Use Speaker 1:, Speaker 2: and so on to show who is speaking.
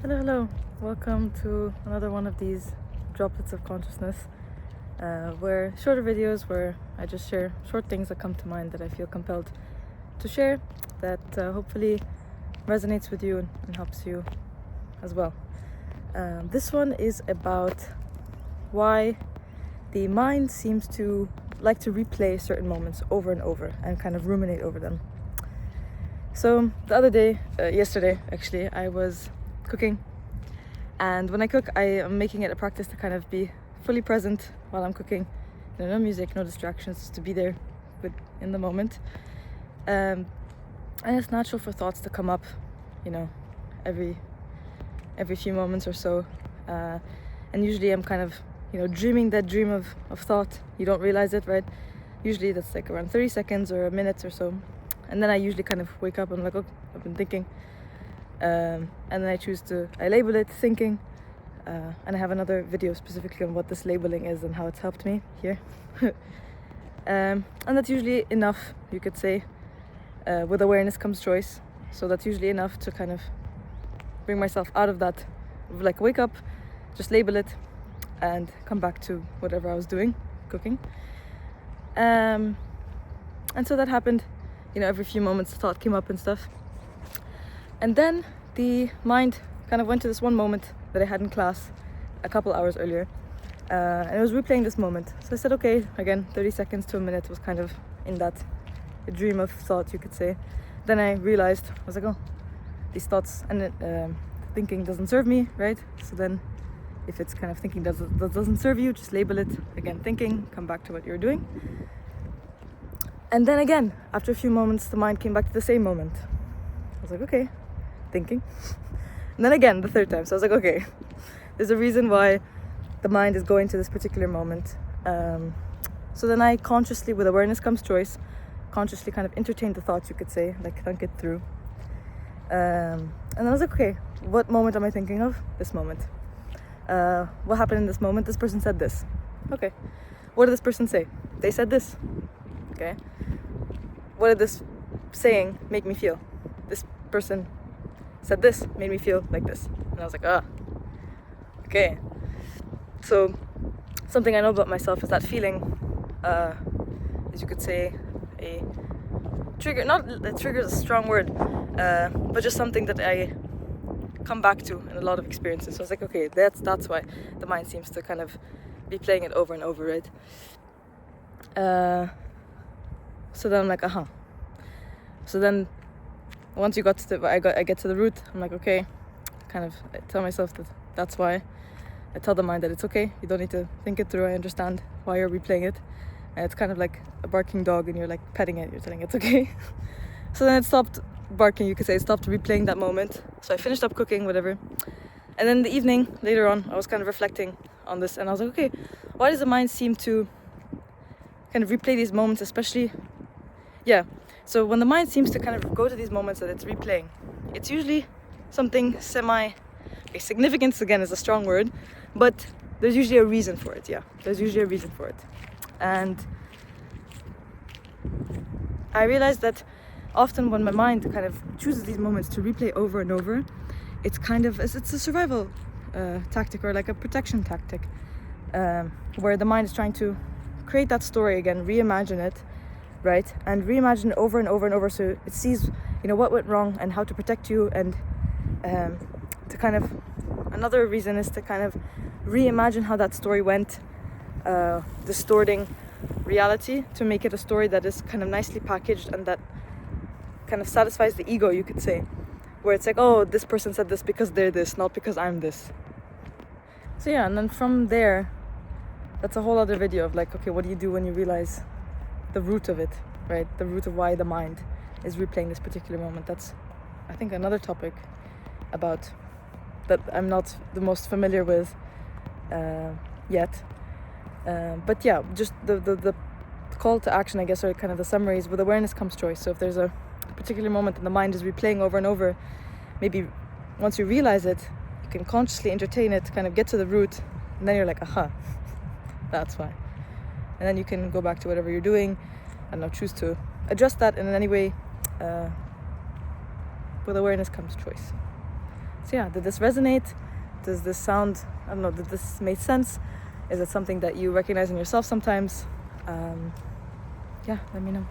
Speaker 1: Hello. Welcome to another one of these droplets of consciousness, where shorter videos where I just share short things that come to mind that I feel compelled to share, that hopefully resonates with you and helps you as well. This one is about why the mind seems to like to replay certain moments over and over and kind of ruminate over them. So the other day, yesterday actually, I was cooking, and when I cook I am making it a practice to kind of be fully present while I'm cooking. No music, no distractions, just to be there in the moment. And it's natural for thoughts to come up, every few moments or so, and usually I'm kind of dreaming that dream of thought. You don't realize it, right? Usually that's like around 30 seconds or a minute or so, and then I usually kind of wake up and I'm like, oh, I've been thinking. And then I label it thinking, and I have another video specifically on what this labeling is and how it's helped me here. And that's usually enough, you could say. With awareness comes choice, so that's usually enough to kind of bring myself out of that, like wake up, just label it, and come back to whatever I was doing, cooking. And so that happened, every few moments the thought came up and stuff. And then the mind kind of went to this one moment that I had in class a couple hours earlier, and it was replaying this moment. So I said, okay, again, 30 seconds to a minute was kind of in that dream of thought, you could say. Then I realized, I was like, oh, these thoughts and thinking doesn't serve me, right? So then if it's kind of thinking that doesn't serve you, just label it, again, thinking, come back to what you're doing. And then again, after a few moments, the mind came back to the same moment. I was like, okay, thinking. And then again, the third time. So I was like, okay, there's a reason why the mind is going to this particular moment. So then I consciously, with awareness comes choice, consciously kind of entertained the thoughts, you could say, like thunk it through. And then I was like, okay, what moment am I thinking of? This moment. What happened in this moment? This person said this. Okay. What did this person say? They said this. Okay. What did this saying make me feel? This person said this, made me feel like this. And I was like, okay. So something I know about myself is that feeling, as you could say, a trigger. Not that trigger is a strong word, but just something that I come back to in a lot of experiences. So I was like, okay, that's why the mind seems to kind of be playing it over and over, right? So then I'm like, So then once you got to I get to the root, I'm like, okay, kind of I tell myself that's why. I tell the mind that it's okay, you don't need to think it through, I understand why you're replaying it. And it's kind of like a barking dog and you're like petting it, you're telling it it's okay. So then it stopped barking, you could say, it stopped replaying that moment. So I finished up cooking, whatever. And then in the evening, later on, I was kind of reflecting on this and I was like, okay, why does the mind seem to kind of replay these moments, especially, so when the mind seems to kind of go to these moments that it's replaying, it's usually something significance again is a strong word, but there's usually a reason for it, there's usually a reason for it. And I realized that often when my mind kind of chooses these moments to replay over and over, it's a survival tactic, or like a protection tactic, where the mind is trying to create that story again, reimagine it, right? And reimagine it over and over and over, so it sees, what went wrong and how to protect you. And to kind of, another reason is to kind of reimagine how that story went, distorting reality to make it a story that is kind of nicely packaged and that kind of satisfies the ego, you could say, where it's like, oh, this person said this because they're this, not because I'm this. So and then from there, that's a whole other video of like, okay, what do you do when you realize the root of it, right? The root of why the mind is replaying this particular moment. That's, I think, another topic about that I'm not the most familiar with yet. But just the call to action, I guess, or kind of the summary is, with awareness comes choice. So if there's a particular moment that the mind is replaying over and over, maybe once you realize it, you can consciously entertain it, kind of get to the root, and then you're like, that's why. And then you can go back to whatever you're doing and now choose to adjust that in any way. With awareness comes choice. So yeah, did this resonate? Does this sound, I don't know, did this make sense? Is it something that you recognize in yourself sometimes? Yeah, let me know.